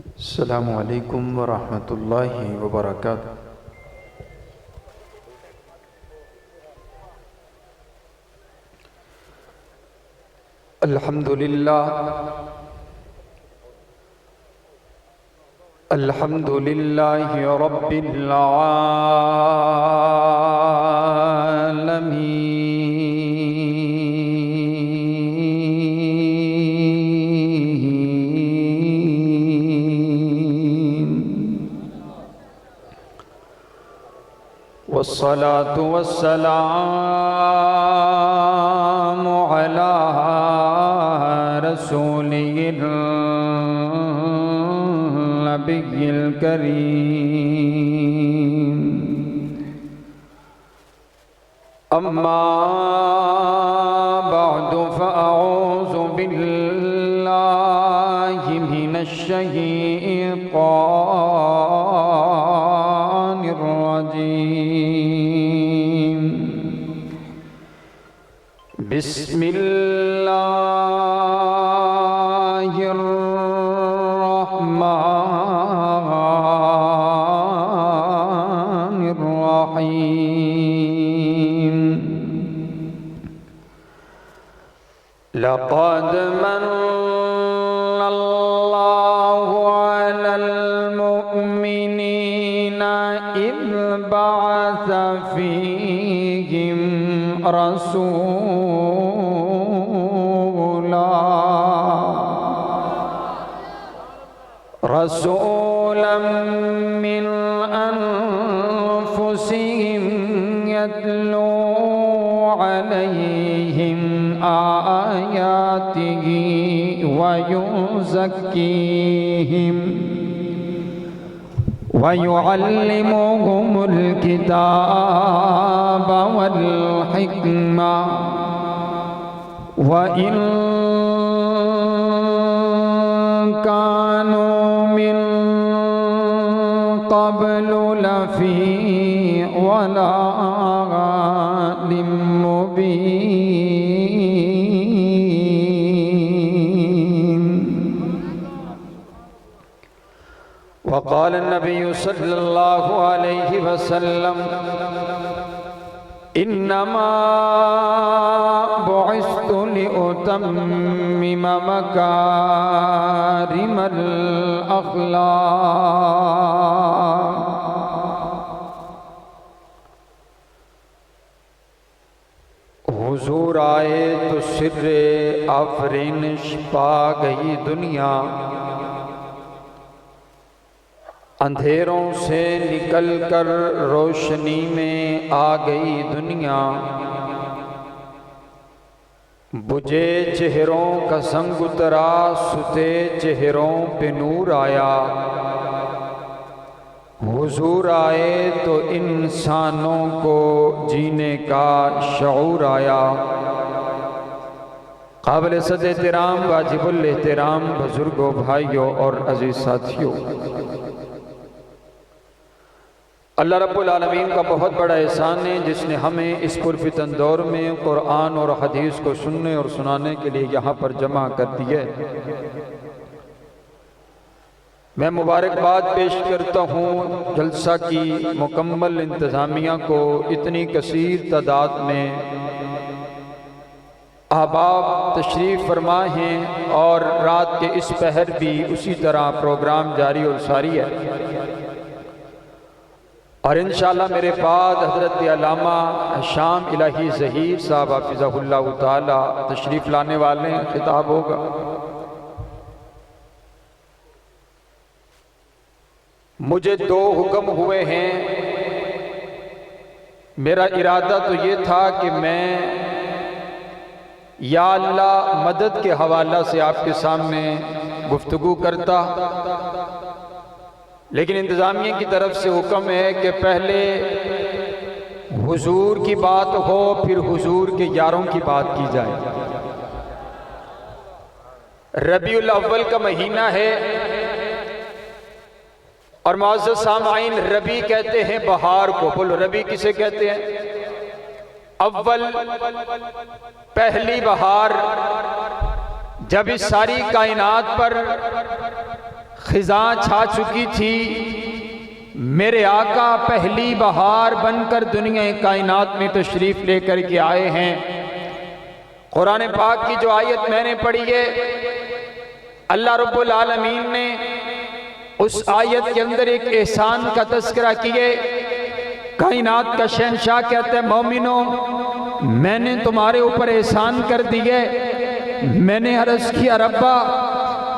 अस्सलामु अलैकुम वरहमतुल्लाहि वबरकातुहू। अल्हम्दुलिल्लाह अल्हम्दुलिल्लाहि रब्बिल आलमीन वस्सलातु वस्सलामु अला रसूलिल नबिय्यिल करीम। अम्मा बअदु फ़अऊज़ु बिल्लाहि मिनश शैतानिर रजीम। बिस्मिल्लाहिर रहमानिर रहीम। लक़द मन्नल्लाहु अलल मुअमिनीना इज़ बअस फ़ीहिम रसूलन मिन अनफुसिहिम यत्लू अलैहिम आयातिही व युज़क्कीहिम व युअल्लिमुहुमुल किताब वल हिक्मा व इन कानू मिन क़ब्लु लफ़ी ज़लालिम मुबीन। वक़ाल नबिय्यु सल्लल्लाहु अलैहि वसल्लम इन्नमा बुइस्तु लिउतम्मिम मकारिमल अख़लाक़। हुजूर आए तो सिर्रे आफरीनिश पा गई दुनिया, अंधेरों से निकलकर रोशनी में आ गई दुनिया। बुझे चेहरों का संग उतरा, सुते चेहरों पे नूर आया। हुजूर आए तो इंसानों को जीने का शऊर आया। काबिल सद एहतराम वाजिबुल एहतराम बुजुर्गों, भाइयों और अजीज साथियों, अल्लाह रब्बुल आलमीन का बहुत बड़ा एहसान है जिसने हमें इस पुरफितन दौर में कुरान और हदीस को सुनने और सुनाने के लिए यहाँ पर जमा कर दिए। मैं मुबारकबाद पेश करता हूँ जलसा की मुकम्मल इंतज़ामिया को। इतनी कसीर तादाद में अहबाब तशरीफ़ फरमा हैं और रात के इस पहर भी उसी तरह प्रोग्राम जारी और सारी है। और इंशाअल्लाह मेरे बाद हज़रत अल्लामा शाम इलाही ज़हीर साहब हाफ़िज़हुल्लाह ताला तशरीफ़ लाने वाले हैं, खिताब होगा। मुझे दो हुक्म हुए हैं। मेरा इरादा तो ये था कि मैं या अल्लाह मदद के हवाला से आपके सामने गुफ्तगू करता, लेकिन इंतज़ामिया की तरफ से हुक्म है कि पहले हुजूर की बात हो, फिर हुजूर के यारों की बात की जाए। रबीउल अव्वल का महीना है और मुअज़्ज़ज़ सामाईन, रबी कहते हैं बहार को। बोलो, रबी किसे कहते हैं? अव्वल, पहली बहार। जब इस सारी कायनात पर खिज़ा छा चुकी थी, मेरे आका पहली बहार बनकर दुनिया कायनात में तशरीफ़ लेकर के आए हैं। कुरान पाक की जो आयत मैंने पढ़ी है, अल्लाह रब्बुल आलमीन ने उस आयत के अंदर एक एहसान का तज़किरा किए। कायनात का शहंशाह कहते हैं, मोमिनो मैंने तुम्हारे ऊपर एहसान कर दिए। मैंने अर्ज़ किया, रब्बा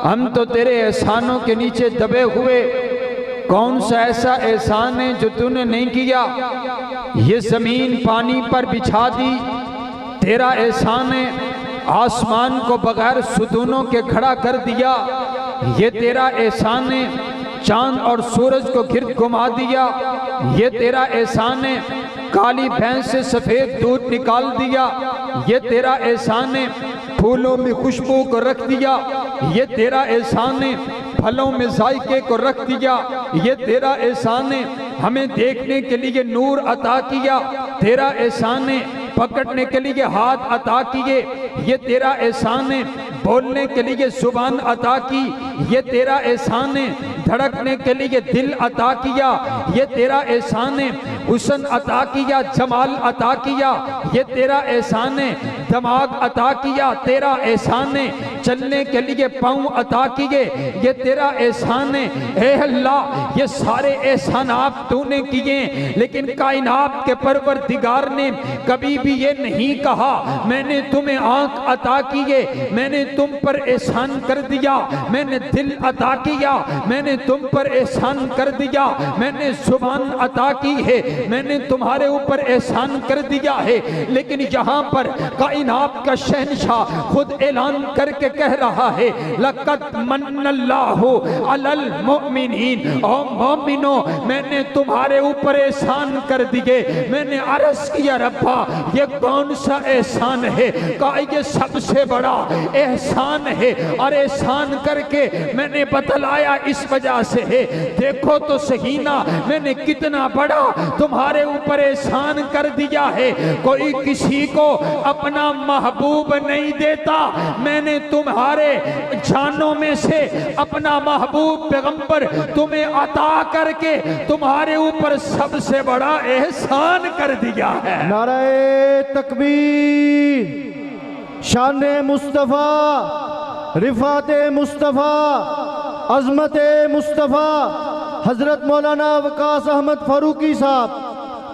हम तो तेरे एहसानों के नीचे दबे हुए, कौन सा ऐसा एहसान है जो तूने नहीं किया? ये ज़मीन पानी पर बिछा दी, तेरा एहसान है। आसमान को बगैर सुतूनों के खड़ा कर दिया, ये तेरा एहसान है। चांद और सूरज को गिर्द घुमा दिया, ये तेरा एहसान है। काली भैंस से सफ़ेद दूध निकाल दिया, ये तेरा एहसान है। फूलों में खुशबू को रख दिया, ये तेरा एहसान है। फलों में जायके को रख दिया, ये तेरा एहसान है। हमें देखने के लिए नूर अता किया, तेरा एहसान है। पकड़ने के लिए हाथ अता किए, ये तेरा एहसान है। बोलने के लिए जुबान अता की, ये तेरा एहसान है। धड़कने के लिए दिल अता किया, ये तेरा एहसान है। हुस्न अता किया, जमाल अता किया, ये तेरा एहसान है। दिमाग अता किया, तेरा एहसान है। चलने के लिए पाँव अता किए, ये तेरा एहसान है। हे अल्लाह, ये सारे एहसान आप तूने किए, लेकिन कायनात के परवरदिगार ने कभी भी ये नहीं कहा मैंने तुम्हें आंख अता किए, मैंने तुम पर एहसान कर दिया, मैंने दिल अता किया, मैंने तुम पर एहसान कर दिया, मैंने जुबान अता की है, मैंने तुम्हारे ऊपर एहसान कर दिया है। लेकिन यहाँ पर कायनात का शहंशाह खुद ऐलान करके कह रहा है, लक़द मन्नल्लाहु अलल मुमिनीन, ओ मोमिनो मैंने तुम्हारे ऊपर एहसान कर दिए। मैंने अर्ज़ किया, रब्बा ये कौन सा एहसान है? कहा ये सबसे बड़ा एहसान है, और एहसान करके मैंने बतलाया इस वजह से है। देखो तो सही ना, मैंने कितना बड़ा तुम्हारे ऊपर एहसान कर दिया है। कोई किसी को अपना महबूब नहीं देता, मैंने तुम्हारे जानों में से अपना महबूब पैगंबर तुम्हें अता करके तुम्हारे ऊपर सबसे बड़ा एहसान कर दिया है। नारे तकबीर, शाने मुस्तफ़ा, रिफ़ाते मुस्तफ़ा, अज़मते मुस्तफ़ा, हज़रत मौलाना वकास अहमद फ़ारूकी साहब।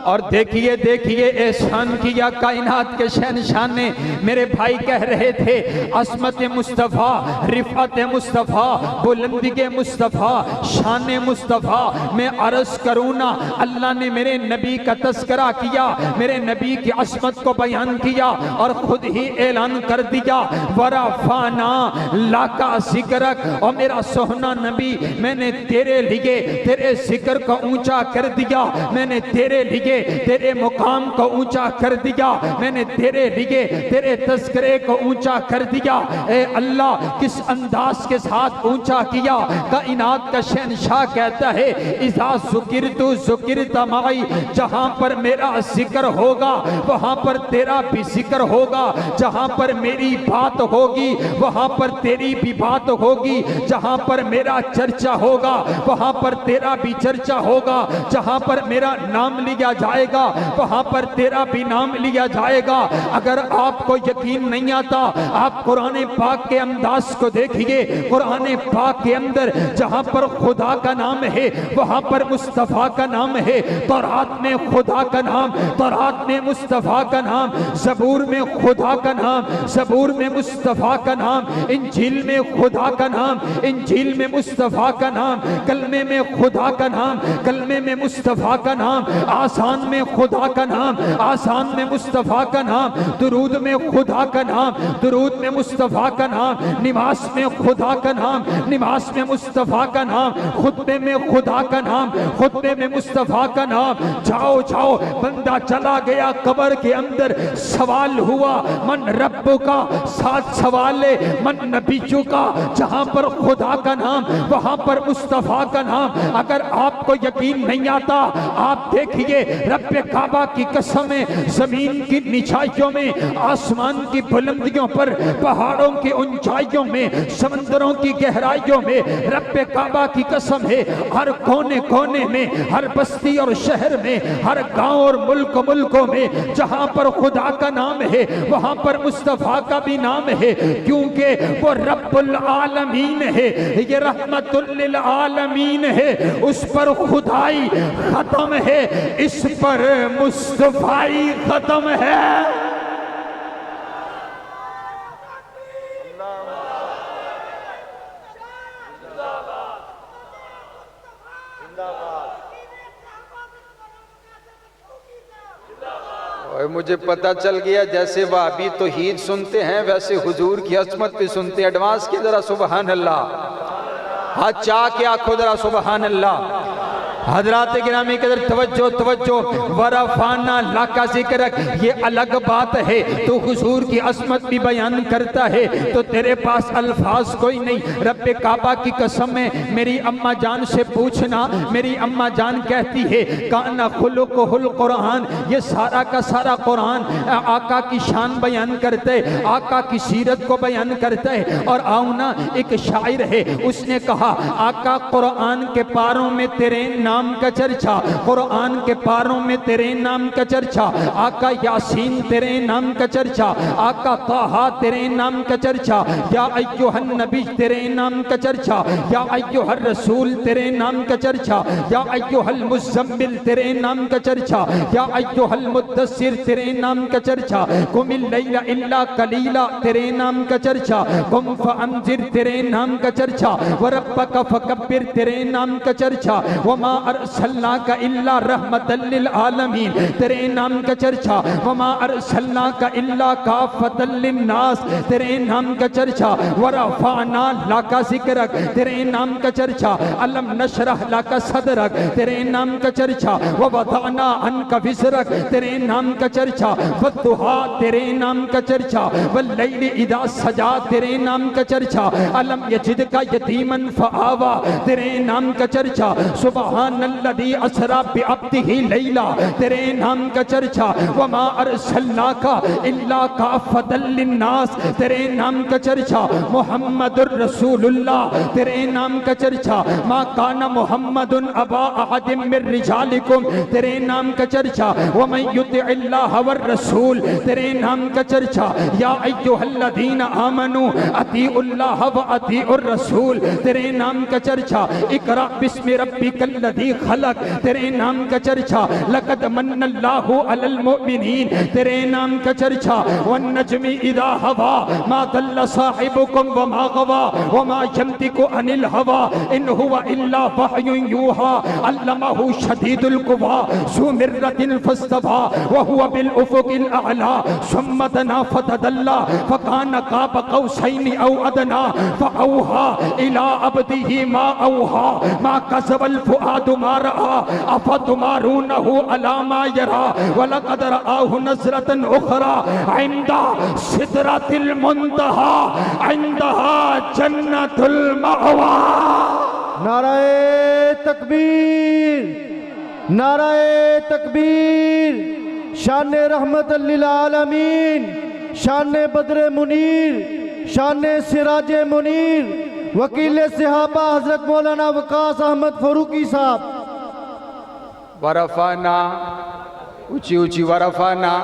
और देखिए देखिए एहसान किया कायनात के शहंशाह ने। मेरे भाई कह रहे थे, असमत मुस्तफ़ा, रिफ़त मुस्तफ़ा, बुलंदी मुस्तफ़ा, शान मुस्तफ़ा। मैं अर्ज़ करूँ ना, अल्लाह ने मेरे नबी का तज़किरा किया, मेरे नबी की असमत को बयान किया और ख़ुद ही ऐलान कर दिया, वरफ़ाना लाका ज़िक्रक। और मेरा सोहना नबी, मैंने तेरे लिए तेरे ज़िक्र को ऊंचा कर दिया, मैंने तेरे लिए तेरे मुकाम को ऊंचा कर दिया, मैंने तेरे लिए तेरे तज़किरे को ऊंचा कर दिया। ए अल्लाह, किस अंदाज के साथ ऊंचा किया। कायनात का शहंशाह कहता है, इज़ा ज़ुकिरतु ज़ुकिरत माई, जहां पर मेरा जिक्र होगा वहां पर तेरा भी जिक्र होगा, जहां पर मेरी बात होगी वहां पर तेरी भी बात होगी, जहां पर मेरा चर्चा होगा वहां पर तेरा भी चर्चा होगा, जहां पर मेरा नाम लिया जाएगा वहां पर तेरा भी नाम लिया जाएगा। अगर आपको यकीन नहीं आता, आप कुरान पाक के अंदाज को देखिए। कुरान पाक के अंदर जहां पर खुदा का नाम है वहां पर मुस्तफ़ा का नाम है। तौरात में खुदा का नाम, तौरात में मुस्तफ़ा का नाम, ज़बूर में खुदा का नाम, ज़बूर में मुस्तफ़ा का नाम, इंजील में खुदा का नाम, इंजील में मुस्तफ़ा का नाम, कलमे में खुदा का नाम, कलमे में मुस्तफ़ा का नाम, आसान में खुदा का नाम, आसान में मुस्तफ़ा का नाम, दुरूद में खुदा का नाम, दुरूद में मुस्तफ़ा का नाम, नमाज में खुदा का नाम, नमाज में मुस्तफ़ा का नाम, खुतबे में खुदा का नाम, खुतबे में मुस्तफ़ा का नाम। जाओ जाओ, बंदा चला गया कब्र के अंदर, सवाल हुआ मन रब्बु का, 7 सवाल मन नबीयु का। जहां पर खुदा का नाम वहां पर मुस्तफ़ा का नाम। अगर आपको यकीन नहीं आता, आप देखिए रब्बे काबा की कसम है, जमीन की निचाइयों में, आसमान की बुलंदियों पर, पहाड़ों की ऊंचाइयों में, समंदरों की गहराइयों में, रब्बे काबा की कसम है, हर कोने कोने में, हर बस्ती और शहर में, हर गांव और मुल्कों में जहां पर खुदा का नाम है वहां पर मुस्तफा का भी नाम है, क्योंकि वो रब्बुल आलमीन है, ये रहमतुल लिल आलमीन है। उस पर खुदाई खत्म है, इस पर मुस्तफाई खत्म है। और मुझे पता चल गया जैसे वाहबी तौहीद सुनते हैं वैसे हुजूर की अज़मत भी सुनते हैं। एडवांस की जरा सुबहान अल्लाह, हाथ चाह के आखो जरा सुबहान अल्लाह। हजरात गिरामी कदर तवज्जो तवज्जो, वरफाना लाका जिक्र, ये अलग बात है। तो हुजूर की अज़मत भी बयान करता है तो तेरे पास अल्फाज कोई नहीं। रब्बे काबा की कसम है, मेरी अम्मा जान से पूछना, मेरी अम्मा जान कहती है काना खुलुकुहुल कुरान, ये सारा का सारा कुरान आका की शान बयान करते, आका की सीरत को बयान करता है। और आओ ना, एक शायर है, उसने कहा आका कुरान के पारों में तेरे नाम का चर्चा, कुरान के पारों में तेरे नाम का चर्चा, आका यासीन तेरे नाम का चर्चा, आका ताहा तेरे नाम का चर्चा, या अय्युहन नबी तेरे नाम का चर्चा, या अय्युहर रसूल तेरे नाम का चर्चा, या अय्युहल मुज़म्मिल तेरे नाम का चर्चा, या अय्युहल मुद्दस्सिर तेरे नाम का चर्चा, कुमिल लैला इल्ला कलीला तेरे नाम का चर्चा, कुम फअंजिर तेरे नाम का चर्चा, व रब्बका फकब्बिर तेरे नाम का चर्चा, वमा अरसलनाका इल्ला रहमतल लिल आलमीन तेरे नाम का चर्चा, वमा अरसलनाका इल्ला काफतल लिन्नास तेरे नाम का चर्चा, वरफाना लाका जिक्रक तेरे नाम का चर्चा, अलम नशरह लाका सदरक तेरे नाम का चर्चा, व वदअना अन्का विज़रक तेरे नाम का चर्चा, वद्दुहा तेरे नाम का चर्चा, वल्लैलि इदा सजा तेरे नाम का चर्चा, अलम यजिदका यतीमन फआवा तेरे नाम का चर्चा, सुबहानल्लज़ी असरा बिअब्दिही लैला तेरे नाम का चर्चा, वमा अरसलनाका इल्ला काफतल लिन्नास तेरे नाम का चर्चा, मुहम्मदुर रसूलुल्लाह तेरे नाम का चर्चा, मा काना मुहम्मदुन अबा अहदिम मिर रिजालिकुम तेरे नाम का चर्चा, वमन युतिइल्लाह वर रसूल तेरे नाम का चर्चा, या अय्युहल्लज़ीना आमनू अतीउल्लाह व अतीउर रसूल तेरे नाम का चर्चा, इकरा बिस्मि रब्बिकल लज़ी खलक तेरे नाम का चर्चा, लक़द मन्नल्लाहु अलल मुमिनीन तेरे नाम का चर्चा, वन नज्मि इदा हवा मा दल्ल साहिबुकुम व मा गवा व मा यंतिकु अनिल हवा इन हुवा इल्ला वहयुन यूहा अल्लमहु शदीदुल कुवा ज़ु मिर्रतिन फस्तवा व हुवा बिल उफुकिल अअला सुम्मा दना फतदल्ला फकान काब कौसैनि औ अदना फअौहा इला अब्दिही मा औहा मा कज़बल फुआदु मा रआ अफतुमारूनहु अला मा यरा वलक़द रआहु नज़रतन उख़रा इंदा सिदरतिल मुंतहा इंदहा जन्नतुल मअवा। नाराए तकबीर, नाराए तकबीर। शान रहमतल लिल आलमीन, शान बद्र मुनीर, शान सिराज मुनीर, वकील सहाबा हजरत मौलाना वकास अहमद फरूकी साहब। वरफाना उची उची वरफाना।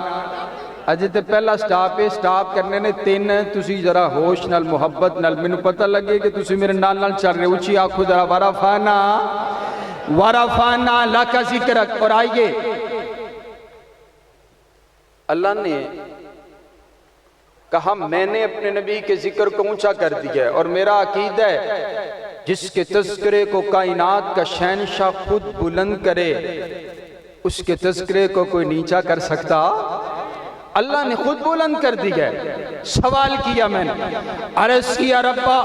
अजे तो पहला स्टाप है, स्टाप करने ने तीन है। तुसी जरा होश नाल मुहब्बत नाल, मैनू पता लगे कि तुसी मेरे नाल नाल चल रहे। उची आखो जरा वरफाना वरफाना लाका जिक्रक। और आइए, अल्लाह ने कहा मैंने अपने नबी के जिक्र को ऊंचा कर दिया है। और मेरा अकीदा है जिसके तज़किरे को कायनात का शहंशाह खुद बुलंद करे उसके तज़किरे को कोई नीचा कर सकता? अल्लाह ने खुद बुलंद कर दिया है। सवाल किया मैंने, अर्ज़ किया रब्बा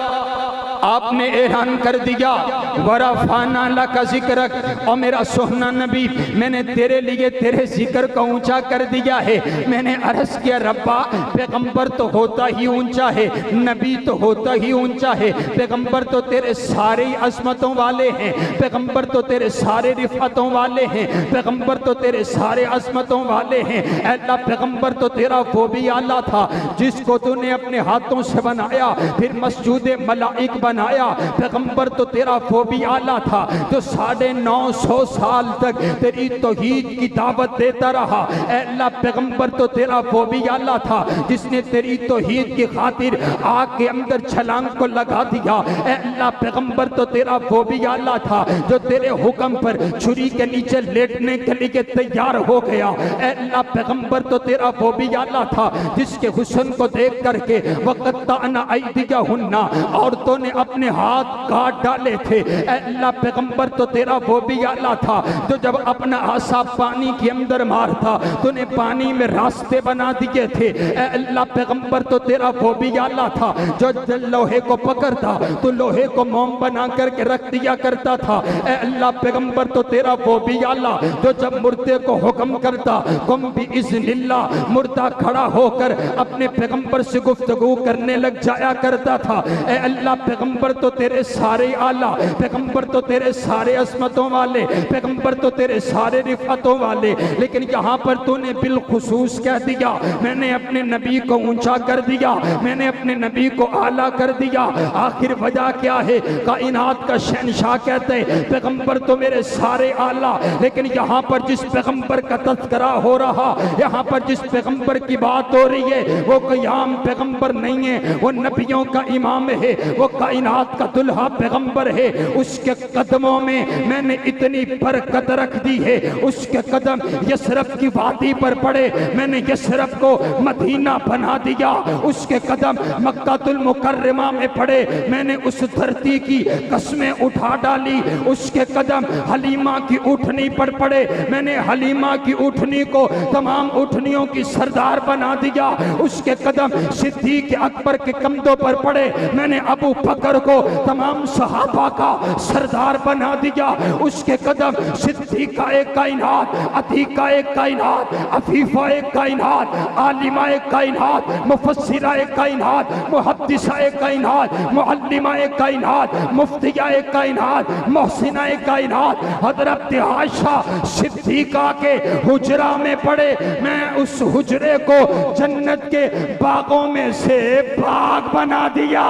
आपने ऐलान कर दिया वरफाना लका जिक्रक, और मेरा सोहना नबी मैंने तेरे लिए तेरे जिक्र को ऊंचा कर दिया है। मैंने अर्ज किया रब्बा पैगंबर तो होता ही ऊंचा है, नबी तो होता ही ऊंचा है, पैगंबर तो तेरे सारे अजमतों वाले हैं, पैगंबर तो तेरे सारे रिफातों वाले हैं, पैगंबर तो तेरे सारे अजमतों वाले हैं। अल्लाह पैगंबर तो तेरा वो भी आला था जिसको तूने अपने हाथों से बनाया, फिर मस्जिद मलाइक बनाया। पैगंबर तो तेरा वो भी आला था जो 950 साल तक तेरी तौहीद की दावत देता रहा। अल्लाह पैगंबर तो तेरा वो भी आला था जिसने तेरी तौहीद की खातिर आग के अंदर छलांग को लगा दिया। अल्लाह पैगंबर तो तेरा वो भी आला था जो तेरे हुक्म पर छुरी के नीचे लेटने के लिए तैयार हो गया। अल्लाह पैगंबर तो तेरा वो भी आला था जिसके हुस्न को देख करके वक़त्ताना ऐदिया हुन्ना, औरतों ने अपने हाथ काट डाले थे। अल्लाह पैगंबर तो तेरा वो भी आला था जो जब अपना आसा पानी के अंदर मारता तूने पानी में रास्ते बना दिए थे। अल्लाह पैगंबर तो तेरा वो भी आला था जो लोहे को पकड़ता तो लोहे को मोम बना करके रख दिया करता था। अल्लाह पैगंबर तो तेरा वो भी आला जो जब मुर्दे को हुक्म करता कुम भी इज़्निल्लाह, मुर्दा खड़ा होकर अपने पैगंबर से गुफ्तगू करने लग जाया करता था। अल्लाह पैगंबर तो तेरे सारे आला, पैगंबर तो तेरे सारे असमतों वाले, पैगंबर तो तेरे सारे रिफातों वाले, लेकिन यहाँ पर तूने बिलखुसूस कह दिया मैंने अपने नबी को ऊंचा कर दिया, मैंने अपने नबी को आला कर दिया। आखिर वजह क्या है? कायनात का शहंशाह कहते पैगंबर तो मेरे सारे आला, लेकिन यहाँ पर जिस पैगंबर का तज़किरा हो रहा, यहाँ पर जिस पैगंबर की बात हो रही है वो कोई आम पैगंबर नहीं है, वो नबियों का इमाम है, वो कायनात का दुल्हा पैगंबर है। उसके कदमों में मैंने इतनी बरकत रख दी है, उसके कदम यसरफ की वादी पर पड़े, मैंने यसरफ को मदीना बना दिया। उसके कदम मक्कातुल मुकर्रमा में पड़े, मैंने उस धरती की कस्में उठा डाली। उसके कदम हलीमा की उठनी पर पड़े, मैंने हलीमा की उठनी को तमाम उठनियों की सरदार बना दिया। उसके कदम सिद्दीक अकबर के कंधों पर पड़े, मैंने अबू बकर को तमाम सहाबा का सरदार बना दिया। उसके कदम सिद्दीका एक कायनात, अतीका एक कायनात, अफीफा एक कायनात, आलिमा एक कायनात, मुफस्सिरा एक कायनात, मुहद्दिसा एक कायनात, मुअल्लिमा एक कायनात, मुफ्तिया एक कायनात, मोहसिना एक कायनात, हजरत आयशा सिद्दीका के हुजरा में पड़े। मैं उस हुजरे को जन्नत के बागों में से बाग बना दिया।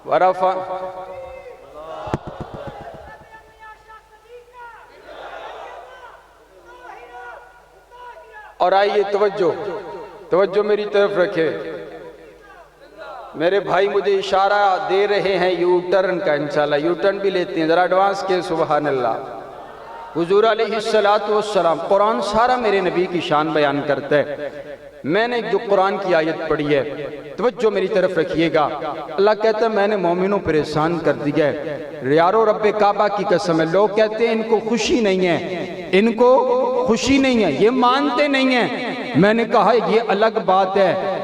वरफा और आइए तवज्जो मेरी तरफ रखे। मेरे भाई मुझे इशारा दे रहे हैं यू टर्न का, इंशाल्लाह यू टर्न भी लेते हैं, जरा एडवांस के सुभान अल्लाह। हुजूर अलैहिस्सलातु वस्सलाम, कुरान सारा मेरे नबी की शान बयान करता है। मैंने जो कुरान की आयत पढ़ी है, तवज्जो मेरी तरफ रखिएगा। अल्लाह कहता है मैंने मोमिनों पर एहसान कर दिया है। यारो रब्बे काबा की कसम है, लोग कहते हैं इनको खुशी नहीं है, इनको खुशी नहीं है, ये मानते नहीं है। मैंने कहा ये अलग बात है,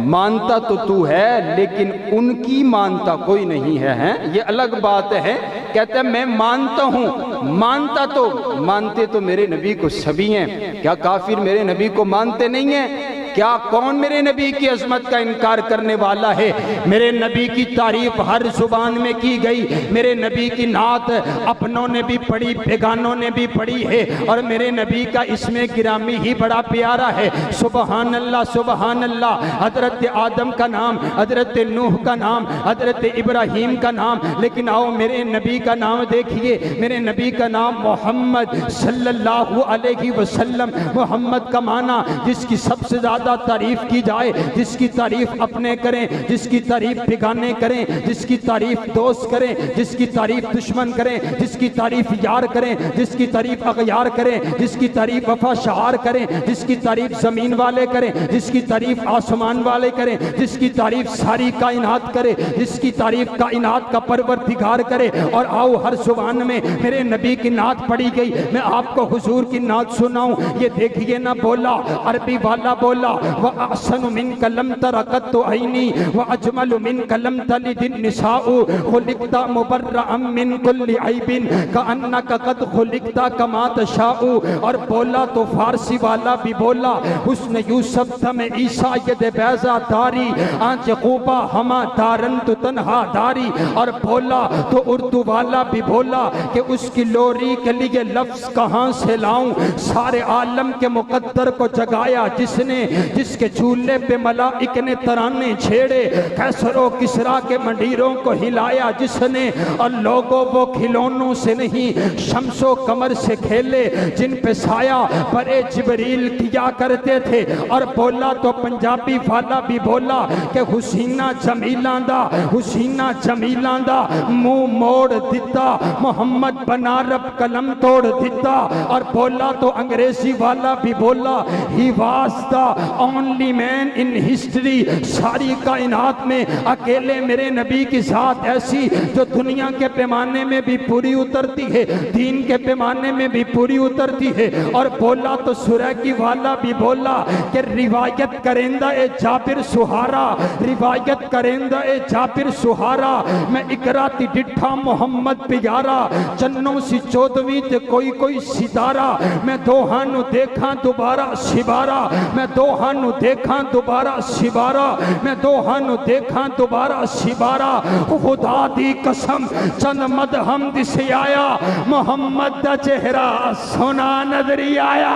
मानता तो तू है लेकिन उनकी मानता कोई नहीं है, हैं? ये अलग बात है। कहता है मैं मानता हूँ, मानता तो मानते तो मेरे नबी को सभी हैं, क्या काफिर मेरे नबी को मानते नहीं हैं? क्या कौन मेरे नबी की अजमत का इनकार करने वाला है? मेरे नबी की तारीफ हर जुबान में की गई, मेरे नबी की नात अपनों ने भी पढ़ी, बेगानों ने भी पढ़ी है, और मेरे नबी का इसमें गिरामी ही बड़ा प्यारा है। सुबहान अल्लाह, सुबहान अल्लाह। हजरत आदम का नाम, हजरत नूह का नाम, हजरत इब्राहीम का नाम, लेकिन आओ मेरे नबी का नाम देखिए। मेरे नबी का नाम मोहम्मद सल्लल्लाहु अलैहि वसल्लम। मोहम्मद का माना जिसकी सबसे ज्यादा तारीफ की जाए, जिसकी तारीफ अपने करें, जिसकी तारीफ बेगाने करें, जिसकी तारीफ दोस्त करें, जिसकी तारीफ दुश्मन करें, जिसकी तारीफ यार करें, जिसकी तारीफ अगयार करें, जिसकी तारीफ वफा शहार करें, जिसकी तारीफ जमीन वाले करें, जिसकी तारीफ आसमान वाले करें, जिसकी तारीफ सारी कायनात करे, जिसकी तारीफ कायनात का परवरदिगार करे। और आओ हर जुबान में मेरे नबी की नात पढ़ी गई। मैं आपको हुजूर की नात सुनाऊं, ये देखिए ना, बोला अरबी वाला बोला व अहसनु मिनका लम तरा कत्तु ऐनी व अजमलु मिनका लम तलिदिन निसाउ खुलिकता मुबर्रअम मिन कुल्ली ऐबिन कअन्नका कद खुलिकता कमा तशाउ। और बोला तो फारसी वाला भी बोला, हुस्न यूसुफ तमे ईसा यद बैजा दारी आंच खूबा हमा दारन तो तन्हा दारी। और बोला तो उर्दू वाला भी बोला कि उसकी लोरी के लिए लफ्ज कहाँ से लाऊं, सारे आलम के मुकद्दर को जगाया जिसने, जिसके चूल्हे पे मलाइक ने तराने छेड़े, कैसरो किसरा के मंडीरों को हिलाया जिसने। और लोगों वो खिलौनों से नहीं शम्सो कमर से खेले जिन पे साया बरे जिबरील किया करते थे। और बोला तो पंजाबी वाला भी बोला कि हुसीना जमीला दा, हुसीना जमीला दा मुंह मोड़ दिता, मोहम्मद बना रब कलम तोड़ दिता। और बोला तो अंग्रेजी वाला भी बोला, he was the only man in history, सारी कायनात में अकेले मेरे नबी की साथ ऐसी जो दुनिया के पैमाने में भी पूरी उतरती है, दीन के पैमाने में भी पूरी उतरती है। और बोला तो सुरैकी वाला भी बोला कि रिवायत करेंदा ए जाबिर सुहारा, रिवायत करेंदा ए जाबिर सुहारा, मैं इकराती डिठा मोहम्मद प्यारा, चन्नों सी चौदवी ते कोई कोई सितारा, मैं दोहानू देखा दोबारा शिबारा, मैं दोहानू देखा दोबारा शिबारा, मैं दोहानू देखा दोबारा शिबारा। खुदा दी कसम चंद मदहम दिसे आया, मोहम्मद दा चेहरा सोना नजरी आया।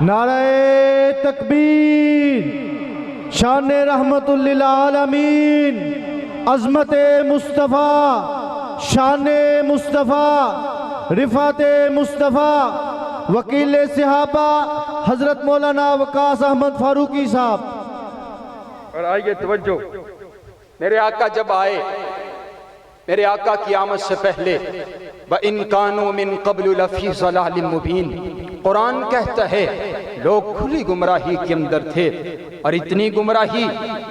नाराए तकबीर, शान रहमतुल लिल आलमीन, अज़मत मुस्तफ़ा, शान मुस्तफ़ा, रिफ़ात मुस्तफ़ा, वकील सहाबा हज़रत मौलाना वकास अहमद फारूकी साहब। और आइए तवज्जो, मेरे आका जब आए, मेरे आका की आमद से पहले व इन कानू मिन क़ब्ल लफ़ी ज़लालिम मुबीन, कुरान कहता है लोग खुली गुमराही के अंदर थे। और इतनी गुमराही,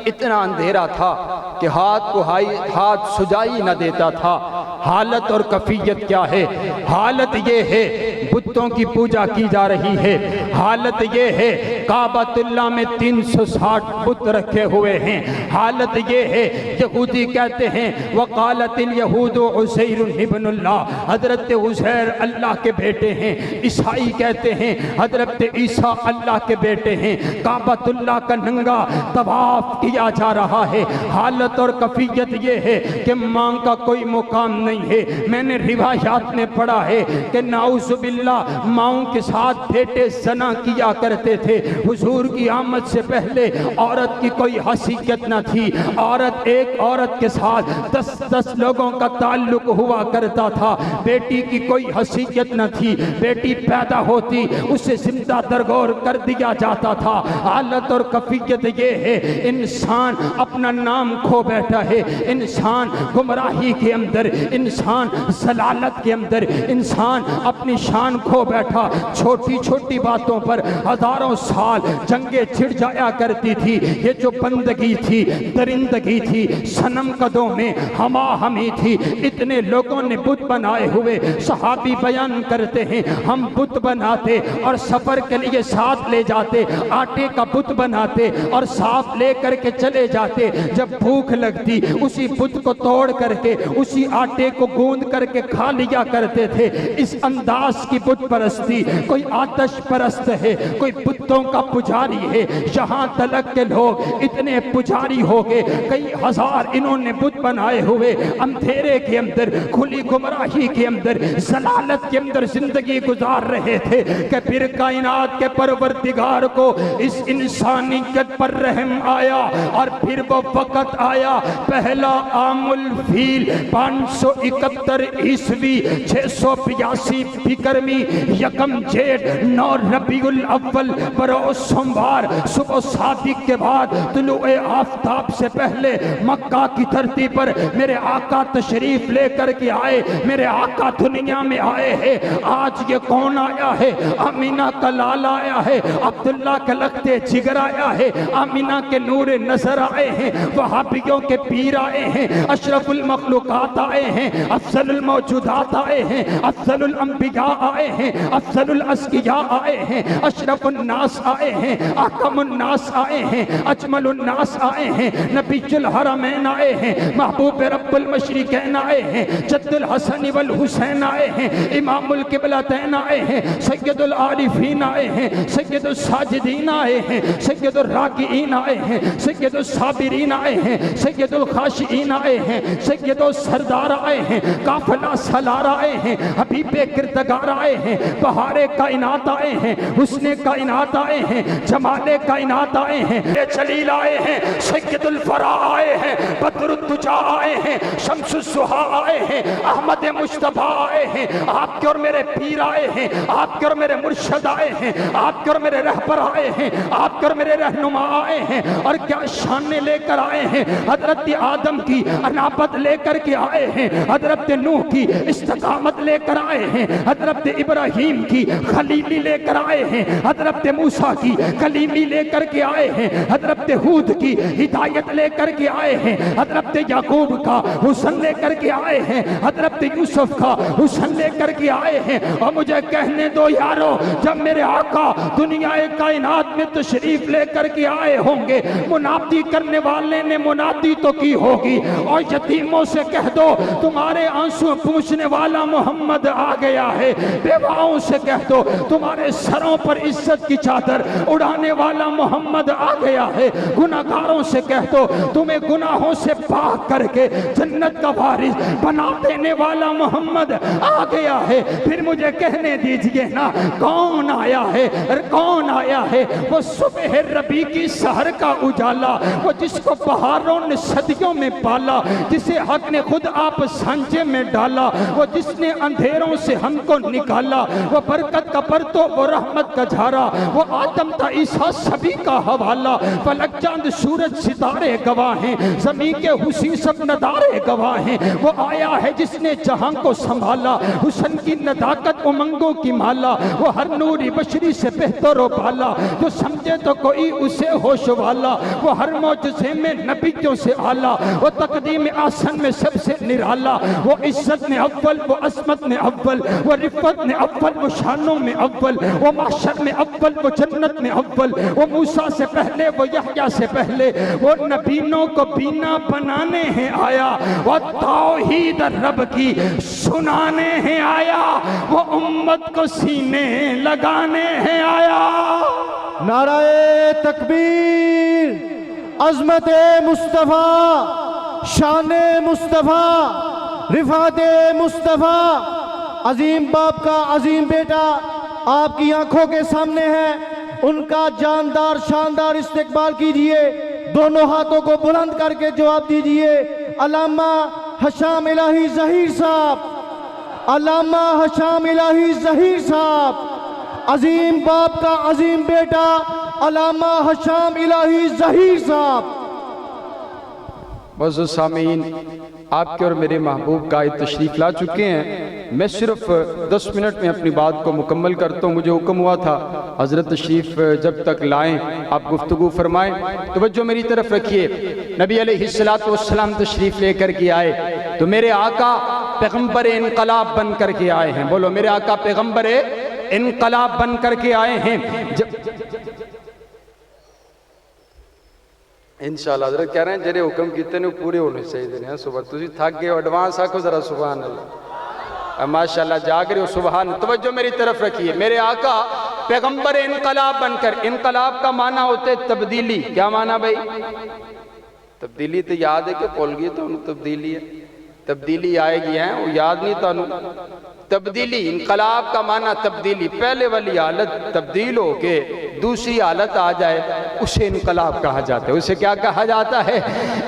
इतना अंधेरा था कि हाथ को हाथ सुजाई न देता था। हालत और कफियत क्या है? हालत ये है बुतों की पूजा की जा रही है, हालत ये है काबतुल्लाह में 360 बुत रखे हुए हैं, हालत ये है यहूदी कहते हैं वकालतिल यहूदु उज़ैर इब्नुल्लाह, हजरत उज़ैर अल्लाह के बेटे हैं। ईसाई कहते हैं हजरत ईसा अल्लाह के बेटे हैं। काबतुल्लाह का नंगा तवाफ किया जा रहा है। हालत और कफियत ये है कि मां का कोई मुकाम नहीं है। मैंने रिवायात में पढ़ा है कि नाउज़ुबिल्लाह माओं के साथ बेटे ज़ना किया करते थे। हुजूर की आमद से पहले औरत की कोई हैसियत न थी। औरत एक औरत के साथ 10-10 लोगों का ताल्लुक हुआ करता था। बेटी की कोई हैसियत न थी। बेटी पैदा होती उसे जिंदा दरगोर कर दिया जाता था। हालत और कफियत ये है इंसान अपना नाम खो बैठा है, इंसान गुमराही के अंदर, इंसान सलालत के अंदर, इंसान अपनी शान खो बैठा। छोटी छोटी बातों पर हजारों साल जंगे छिड़ जाया करती थी। ये जो बंदगी थी, दरिंदगी थी, सनम कदों में हमा हमी थी। इतने लोगों ने बुत बनाए हुए, सहाबी बयान करते हैं हम बुत बनाते और सफर के लिए साथ ले जाते, आटे का बुत बनाते और साथ ले करके चले जाते। जब भूख लगती उसी बुत को तोड़ करके उसी आटे को गूंद करके खा लिया करते थे। इस अंदाज की बुत परस्ती, कोई आतश परस्त है, कोई बुतों का पुजारी है। यहाँ तलक के लोग इतने पुजारी हो गए, कई हजार इन्होंने बुत बनाए हुए अंधेरे के अंदर, खुली गुमराही के अंदर, जलालत के अंदर जिंदगी गुजार रहे थे कि फिर कायनात के परवरदिगार को इस इंसानियत पर रहम आया। और फिर वो वक़्त आया, पहला आमुल फील 571 ईस्वी 682 बिकरमी यकम जेठ 9 रबीउल अव्वल बरोज सोमवार सुबह सादिक के बाद तुलुए आफताब से पहले मक्का की धरती पर मेरे आका तशरीफ लेकर के आए। मेरे आका दुनिया में आए हैं। आज ये कौन आया है? अमीना का लाल आया है, अब्दुल्ला के लगते जिगर आया है, अमीना के नूर नजर आए हैं, वहाबियों के पीर आए हैं, अशरफुल मखलूकात आए हैं, अफजलुल मौजूदात आए हैं, अफजलुल अंबिया आए हैं, अफजलुल अस्किया आए हैं, अशरफुन नास आए हैं, अकमुन नास आए हैं, अजमलुन नास आए हैं, नबीजुल हरमैन आए हैं, महबूब रब्बुल मशरिकैन आए हैं, जद्दुल हसन वल हुसैन आए हैं, इमामुल किबलतैन आए हैं, सैयदुल आरिफीन आए हैं, सैयदुल साजिदीन आए हैं, सैयदुल राकिईन आए हैं, सैयदुल साबिरीन आए हैं, सैयदुल खाशिईन आए हैं, सैयदुल सरदार आए हैं, काफिला सलार आए हैं, हबीबे किरदगार आए हैं, बहारे कायनात आए हैं, हुस्ने कायनात आए हैं, जमाले कायनात आए हैं, जलील आए हैं, सैयदुल फरा आए हैं, बदरुद्दुजा आए हैं, शम्सुस्सुहा आए हैं, अहमद मुस्तफा आए हैं, आपके और मेरे पीर आए हैं, आपके और मेरे मुर्शद आए हैं, आपके और मेरे रहबर आए हैं, आपके और मेरे रहनुमा आए हैं। और क्या शान लेकर आए हैं, हजरत आदम की अनाबत लेकर के आए हैं, हजरत नूह की इस्तिकामत लेकर आए हैं, हजरत इब्राहीम की खलीली लेकर आए हैं, हजरत मूसा की कलीमी लेकर के आए हैं, हजरत हूद की हिदायत लेकर के आए हैं, हजरत याकूब का हुस्न लेकर के आए हैं, हजरत यूसुफ का हुस्न लेकर के आए हैं। और मुझे कहने दो यारो, जब मेरे आका दुनिया कायनात में तशरीफ लेकर के आए होंगे, मुनादी करने वाले ने मुनादी तो की होगी, और यतीमों से कह दो तुम्हारे आंसू पूछने वाला मोहम्मद आ गया है, बेवाओं से कह दो तुम्हारे सरों पर इज्जत की चादर उड़ाने वाला मोहम्मद आ गया है, गुनाहगारों से कह दो तुम्हें गुनाहों से पाक करके जन्नत का वारिस बना देने वाला मोहम्मद आ गया है। फिर मुझे कहने दीजिए ना, कौन आया है, कौन आया है? वो सुबह रबी की सहर का उजाला, वो जिसको बहारों ने सदियों में पाला, जिसे हक ने खुद आप सांझे में डाला, वो जिसने अंधेरों से हमको निकाला, वो बरकत का परतो, वो रहमत का झारा, वो आदम था ईसा सभी का हवाला, फलक चांद सूरज सितारे गवाह हैं, जमीन के हुसी सब नदारे गवाह हैं। वो आया है जिसने जहां को संभाला, हुस्न की नदाकत उमंगों की माला, वो हर नूरी बशरी से बेहतर हो पाला, जो समझे तो कोई उसे होश वाला, वो हर मौजज़े में नबियों से आला, वो तकदीम आसन में सबसे निराला, वो इज्जत में अव्वल, वो असमत में अव्वल, वो रिफ़त में अव्वल, वो शानों में अव्वल, वो माशर में अव्वल, वो जन्नत में अव्वल, वो मूसा से पहले, वो यहया से पहले, वो नबीनों को बीना बनाने हैं आया, वो तौहीद रब की सुनाने हैं आया, वो उम्मत को सीने लगाने हैं आया। नाराए तकबीर, अज़मत मुस्तफ़ा, शान मुस्तफ़ा, रिफ़ात मुस्तफ़ा। अजीम बाप का अजीम बेटा आपकी आंखों के सामने है, उनका जानदार शानदार इस्तकबाल कीजिए, दोनों हाथों को बुलंद करके जवाब दीजिए। अल्लामा हशाम इलाही ज़हीर साहब, अल्लामा हशाम इलाही ज़हीर साहब, अजीम बाप का अजीम बेटा अल्लामा हशाम इलाही ज़हीर साहब। मौजूद सामीन, आपके और मेरे महबूब का तशरीफ़ ला चुके हैं। मैं सिर्फ 10 मिनट में अपनी बात को मुकम्मल करता हूँ। मुझे हुक्म हुआ था हज़रत तशरीफ़ जब तक लाएं आप गुफ्तगू फरमाएं। तवज्जो मेरी तरफ रखिए। नबी अलैहिस्सलातु वस्सलाम तशरीफ़ लेकर के आए तो मेरे आका पैगम्बर इनकलाब बन कर के आए हैं। बोलो, मेरे आका पैगम्बर इनकलाब बन कर के आए हैं। इंशाअल्लाह हज़रत कह रहे हैं जेरे हुक्म किते ने पूरे होने चाहिए। सुबह तुसी थक गए, एडवांस आखो जरा सुभान अल्लाह, माशाअल्लाह जाग रहे हो, सुभान। तवज्जो मेरी तरफ रखिए। मेरे आका पैगंबर इनकलाब बनकर, इनकलाब का माना होता है तब्दीली। क्या माना भाई? तब्दीली तो याद है कि भूल गई तो तब्दीली है, तब्दीली आएगी है वो याद नहीं तानू। तब्दीली, इनकलाब का माना तब्दीली, पहले वाली हालत तब्दील हो के दूसरी हालत आ जाए उसे इनकलाब कहा जाता है। उसे क्या कहा जाता है?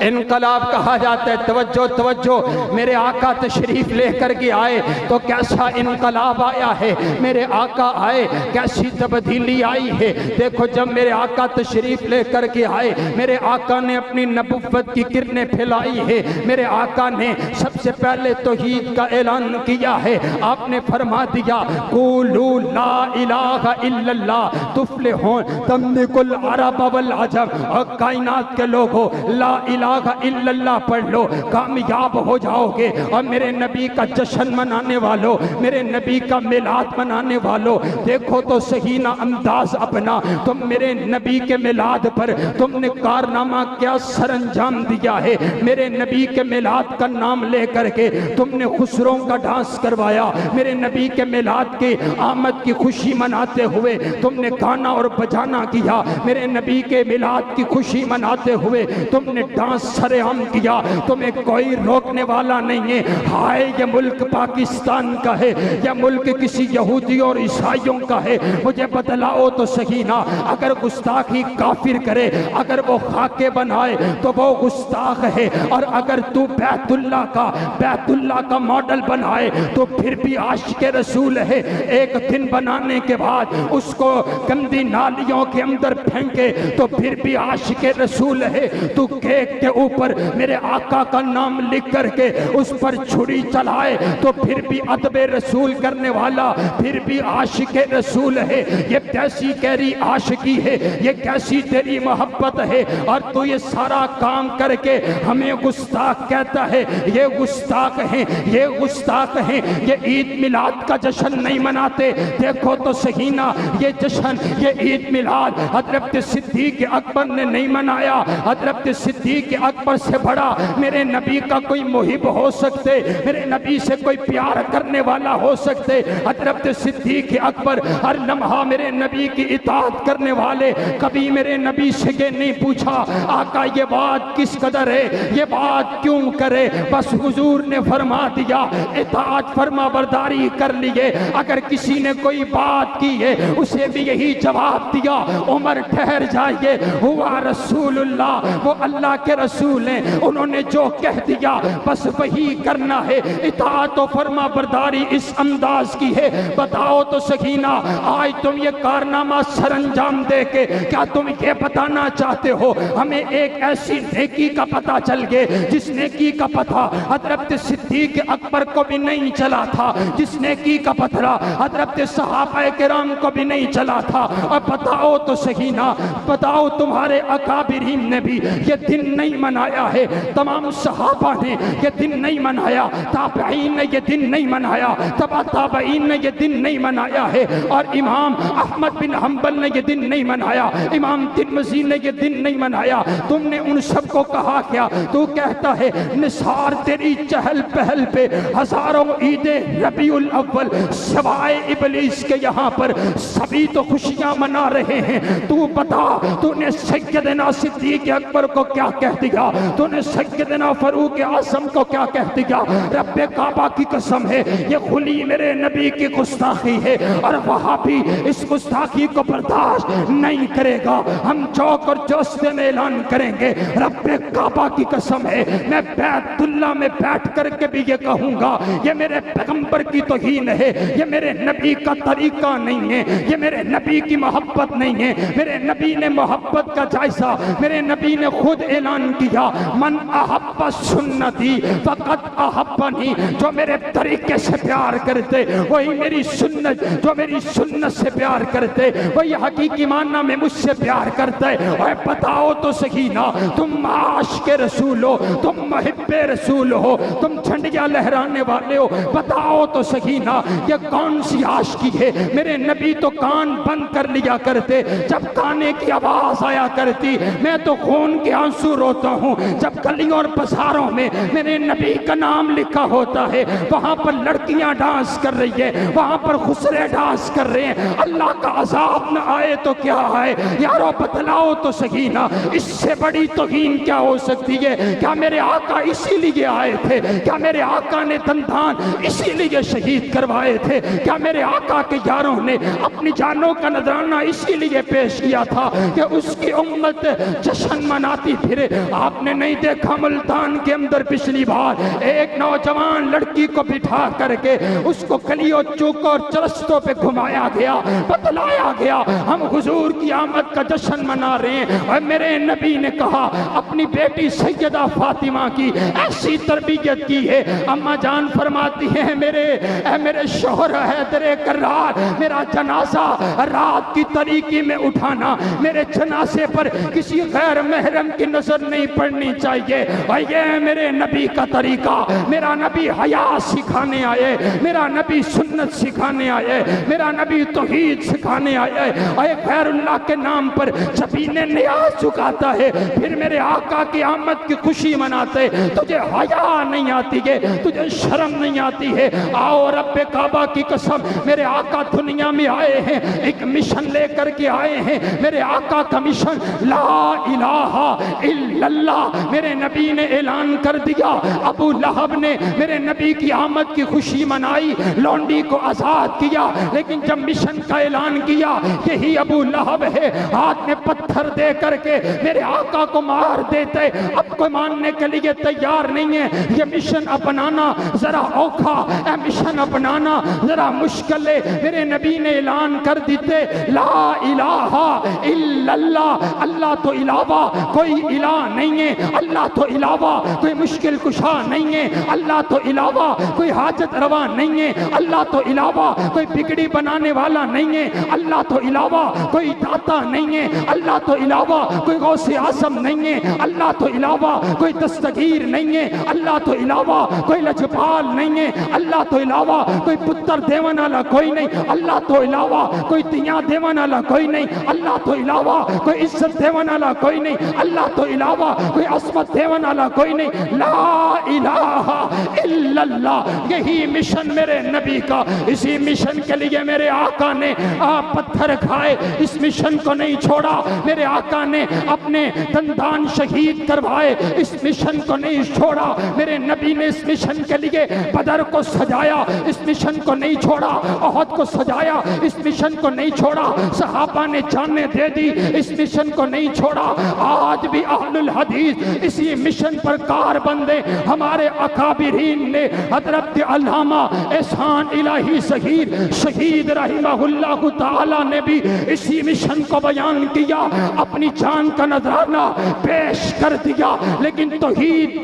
इनकलाब कहा जाता है। तवज्जो तवज्जो, मेरे आका तशरीफ लेकर के आए तो कैसा इनकलाब आया है। मेरे आका आए कैसी तब्दीली आई है। देखो, जब मेरे आका तशरीफ लेकर के आए, मेरे आका ने अपनी नबुव्वत की किरणें फैलाई है। मेरे आका ने सबसे पहले तौहीद का ऐलान किया है। आपने फरमा दिया, कुलू ला इलाहा इल्लल्लाह तुफ्लिहून तमलिकुल अरब वल अजब, और कायनात के लोगों ला इलाहा इल्लल्लाह पढ़ लो, कामयाब हो जाओगे। और मेरे नबी का जश्न मनाने वालों, मेरे नबी का मिलाद मनाने वालों, देखो तो सही ना अंदाज अपना। तुम मेरे नबी के मिलाद पर तुमने कारनामा क्या सरंजाम दिया है। मेरे नबी के मिलाद का नाम लेकर के तुमने खुसरों का डांस करवाया। मेरे नबी के मिलाद के आमद की खुशी मनाते हुए तुमने गाना और बजाना किया। मेरे नबी के मिलाद की खुशी मनाते हुए तुमने डांस सरेआम किया। तुम्हें कोई रोकने वाला नहीं है। हाय ये मुल्क पाकिस्तान का है या मुल्क किसी यहूदी और ईसाइयों का है, मुझे बतलाओ तो सही ना। अगर गुस्ताखी काफिर करे, अगर वो खाके बनाए तो वो गुस्ताख है, और अगर तू बैतुल्ला का मॉडल बनाए तो फिर भी आशिक़े रसूल है। एक दिन बनाने के बाद उसको गंदी नालियों के अंदर फेंके तो फिर भी आशिक़े रसूल है। तू केक के ऊपर मेरे आका का नाम लिख करके उस पर छुरी चलाए तो फिर भी अदबे रसूल करने वाला फिर भी आशिक़े रसूल है। ये कैसी गहरी आशिकी है, ये कैसी तेरी मोहब्बत है, और तू ये सारा काम करके हमें गुस्ताख कहता है। ये गुस्ताख हैं, ये गुस्ताख हैं। ये ईद मिलाद का जश्न नहीं मनाते। देखो तो सही ना, ये जश्न, ये ईद मिलाद हज़रत सिद्दीक़ अकबर ने नहीं मनाया। हज़रत सिद्दीक़ अकबर से बड़ा मेरे नबी का कोई मुहिब हो सकते, मेरे नबी से कोई प्यार करने वाला हो सकते। हज़रत सिद्दीक़ अकबर हर लम्हा मेरे नबी की इताअत करने वाले, कभी मेरे नबी से ये नहीं पूछा आका ये बात किस कदर है, ये बात क्यों करे। बस हुजूर ने फरमा दिया, इताअत फरमा बरदारी कर लिए। अगर किसी ने कोई बात की है उसे भी यही जवाब दिया, उमर ठहर जाइए, हुआ रसूलुल्लाह, वो अल्लाह के रसूल हैं, उन्होंने जो कह दिया बस वही करना है। इताअत और फरमा बरदारी इस अंदाज की है। बताओ तो सकीना, आज तुम ये कारनामा सरंजाम दे के क्या तुम ये बताना चाहते हो हमें एक ऐसी नेकी का पता चल गए जिस नेकी का पता हज़रत सिद्दीक़ अकबर को भी नहीं चला था, जिस नेकी का पता हज़रत सहाबा किराम को भी नहीं चला था। और बताओ तो सही ना, बताओ तुम्हारे अकाबिरीन ने भी ये दिन नहीं मनाया है, तमाम सहाबा ने ये दिन नहीं मनाया, ताबईन ने ये दिन नहीं मनाया, तबा ताबईन ने ये दिन नहीं मनाया है, और इमाम अहमद बिन हम्बल ने ये दिन नहीं मनाया, इमाम तिरमिज़ी ने ये दिन नहीं मनाया। तुमने उन सबको कहा क्या? तू कहता है निसार तेरी चहल पहल पे हजारों ईदे रबीउल अव्वल सवाए इबलीस के यहाँ पर सभी तो खुशियां मना रहे हैं। तू बता, तूने सैयदना सिद्दीक़ अकबर को क्या कह दिया? तूने सैयदना फारूक आज़म को क्या कह दिया? रब्बे काबा की कसम है ये खुली मेरे नबी की गुस्ताखी है, और वहाँ भी इस गुस्ताखी को बर्दाश्त नहीं करेगा। हम चौक और चौस्ते में ऐलान करेंगे, रब्बे काबा की कसम है मैं बैतुल्ला में बैठ करके भी ये कहूँगा ये मेरे पैगंबर की तौहीन है, ये मेरे नबी का तरीका नहीं है, ये मेरे नबी की मोहब्बत नहीं है। मेरे नबी ने मोहब्बत का जायजा, मेरे नबी ने खुद ऐलान किया, मन अहब्बा सुन्नती फ़क़द अहब्बनी, जो मेरे तरीके से प्यार करते वही मेरी सुन्नत, जो मेरी सुन्नत से प्यार करते वही हकीकी मानना में मुझसे प्यार करते। और बताओ तो सही ना, तुम आशिक़े रसूल हो, तुम मुहिब्बे रसूल हो, तुम झंडियाँ लहराने वाले हो, बताओ तो सही ना ये कौन सी आशिकी है? मेरे नबी तो कान बंद कर लिया करते, जब गाने की आवाज आया करती मैं तो खून के आंसू रोता हूँ। जब गलियों और बाजारों में मेरे नबी का नाम लिखा होता है वहाँ पर लड़कियाँ डांस कर रही है, वहाँ पर खुसरे डांस कर रहे हैं, अल्लाह का अजाब न आए तो क्या आए? यारो बतलाओ तो सही ना, इससे बड़ी तौहीन क्या हो सकती है? क्या मेरे आका इसीलिए आए थे? क्या मेरे आका ने दंदान इसीलिए शहीद करवाए थे? क्या मेरे आका के यारों ने अपनी जानों का नजराना इसीलिए पेश किया था कि उसकी उम्मत जश्न मनाती फिरे? आपने नहीं देखा मुल्तान के अंदर पिछली बार एक नौजवान लड़की को बिठा करके उसको कलियों चौक और चरस्तों पे घुमाया गया, बतलाया गया हम हुजूर की आमद का जश्न मना रहे हैं। और मेरे नबी ने कहा अपनी बेटी सैयदा फातिमा की ऐसी तरबियत की है, अम्मा जान फरमाती है मेरे शोहर हैदर करार मेरा जनाजा रात की तरीकी में उठाना, मेरे जनाजे पर किसी गैर महरम की नजर नहीं पड़नी चाहिए। और ये मेरे नबी का तरीका, मेरा नबी हया सिखाने आए, मेरा नबी सुन्नत सिखाने आए, मेरा नबी तौहीद सिखाने आए। और गैरुल्लाह के नाम पर जबीने नियाज झुकाता है, फिर मेरे आका की आमद की खुशी मनाते। तुझे हया नहीं आती है, तुझे शर्म नहीं आती है। आओ रब्बे काबा की कसम, मेरे आका दुनिया में आए हैं, एक मिशन लेकर के आए हैं। मेरे आका का मिशन ला इलाहा इल्लल्लाह। मेरे नबी ने ऐलान कर दिया, अबू लहब ने मेरे नबी की आमद की खुशी मनाई, लौंडी को आजाद किया, लेकिन जब मिशन का ऐलान किया, यही अबू लहब है, हाथ में पत्थर दे करके मेरे आका को मार देते। अब कोई मानने के लिए तैयार नहीं है। ये मिशन अपनाना जरा औखा, मिशन अपनाना जरा मुश्किल है। मेरे नबी ने ऐलान कर देते, ला इलाहा इल्लल्लाह, अल्लाह तो इलावा कोई इलाह नहीं है, अल्लाह तो इलावा कोई मुश्किल कुशा नहीं है, अल्लाह तो इलावा कोई हाजत रवा नहीं है, अल्लाह तो इलावा कोई बिगड़ी बनाने वाला नहीं है, अल्लाह तो इलावा कोई दाता नहीं है, अल्लाह तो इलावा कोई गौसे आजम नहीं है, अल्लाह तो इलावा कोई दस्तगीर नहीं है, अल्लाह तो इलावा कोई लजपाल नहीं है, अल्लाह तो इलावा कोई पुत्र देवन वाला कोई नहीं, अल्लाह तो इलावा कोई तिया देवन वाला कोई नहीं, अल्लाह तो इलावा कोई इज्जत देवन वाला कोई नहीं, अल्लाह तो इलावा कोई असमत देवन वाला कोई नहीं। ला इलाहा इल्लल्लाह, यही मिशन मेरे नबी का। इसी मिशन के लिए मेरे आका ने पत्थर खाए, इस मिशन को नहीं छोड़ा। मेरे आका ने अपने दंदान शहीद करवाए, इस मिशन को नहीं छोड़ा। मेरे नबी ने इस मिशन के लिए बदर को सजाया, इस मिशन को नहीं छोड़ा। ओहद को सजाया, इस मिशन को नहीं छोड़ा। सहाबा ने जाने दे दी, इस मिशन को नहीं छोड़ा। आज भी अहलुल हदीस इसी मिशन पर कारबंदे। हमारे अकाबिरीन ने, हजरत अल्लामा एहसान इलाही शहीद रहिमहुल्लाह ताला ने भी इसी मिशन को बयान किया, अपनी जान का नजराना पेश कर दिया, लेकिन तौहीद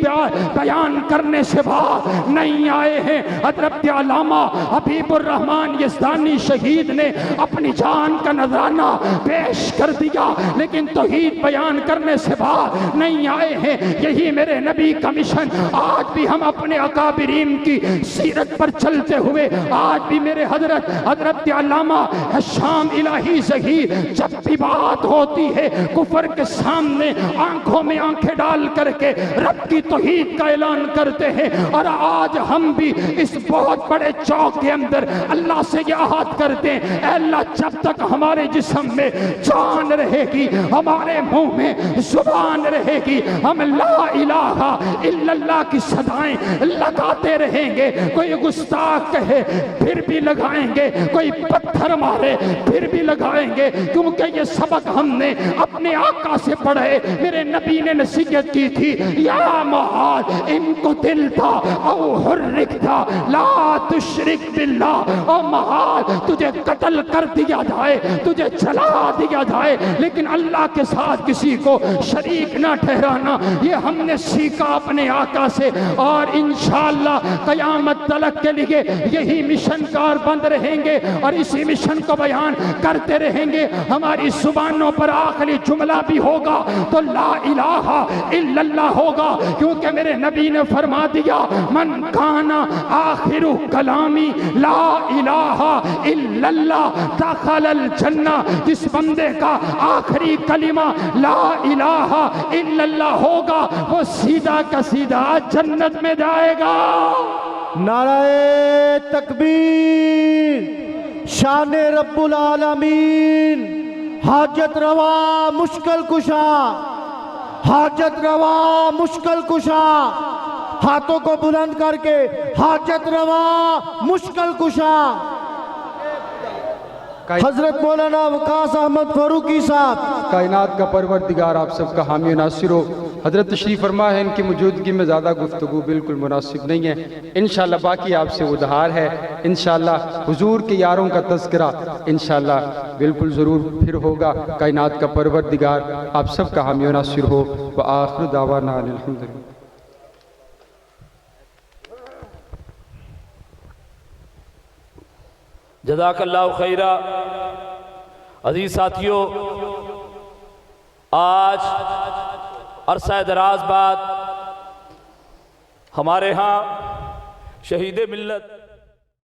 बयान करने से बाहर नहीं आए हैं। हजरत अल्लामा हबीबुर रहमान यज़दानी शहीद ने अपनी जान का नजराना पेश कर दिया, लेकिन तौहीद बयान करने से बाहर नहीं आए हैं। यही मेरे नबी का मिशन। आज भी हम अपने अकाबिरीन की सीरत पर चलते हुए, आज भी मेरे हजरत अल्लामा शाम इलाही शहीद, जब भी बात होती है कुफर के सामने आंखों में आंखें डाल करके रब की तौहीद का ऐलान करते हैं। और आज हम भी इस बहुत बड़े चौक के अंदर अल्लाह से ये आहत करते हैं, अल्लाह जब तक हमारे जिस्म में जान रहेगी, हमारे मुंह में जुबान रहेगी, हम ला इलाहा इल्लल्लाह की सदाएं लगाते रहेंगे। कोई गुस्ताख कहे फिर भी लगाएंगे, कोई पत्थर मारे फिर भी लगाएंगे, क्योंकि ये सबक हमने अपने आका से पढ़े। मेरे नबी ने नसीहत की थी, या मुआद इनको दिल था औ हुर्रिक था ला तुशरिक बिल्लाह। ओ मुआद, तुझे कत्ल कर दिया जाए, तुझे जला दिया जाए, लेकिन अल्लाह के साथ किसी को शरीक ना ठहराना। ये हमने सीखा अपने आका से, और इंशाअल्लाह कयामत तलक के लिए यही मिशन कारबंद रहेंगे और इसी मिशन को बयान करते रहेंगे। हमारी जुबानों पर आखिरी जुमला भी होगा तो ला इलाहा इल्लल्लाह होगा, क्योंकि मेरे नबी ने फरमा दिया, मन काना आखिरु कलामी ला इलाहा इल्लल्लाह दखलल जन्ना। जिस बंदे का आखिरी कलिमा ला इलाहा इल्लल्लाह होगा, वो सीधा का सीधा जन्नत में जाएगा। नाराए तकबीर, शान रब्बुल आलमीन, हाजत रवा मुश्किल कुशा, हाजत रवा मुश्किल कुशा। हाथों को बुलंद करके, हाजत रवा मुश्किल कुशा। हजरत मौलाना वकास अहमद फारूकी साहब, कायनात का परवरदिगार आप सबका हामी नासिर हो। हजरत तशरीफ़ फरमा है, इनकी मौजूदगी में ज़्यादा गुफ्तगू बिल्कुल मुनासिब नहीं है। इंशाअल्लाह बाकी आपसे उधार है। इंशाअल्लाह हुजूर के यारों का तज़किरा इंशाअल्लाह बिल्कुल ज़रूर फिर होगा। कायनात का परवरदिगार आप सबका हामी नासिर हो। व आखिर दावाना अल्हम्दुलिल्लाह। जज़ाकल्लाहु खैरा। अजीज साथियों, आज अरसा दराज बाद हमारे यहाँ शहीद मिल्लत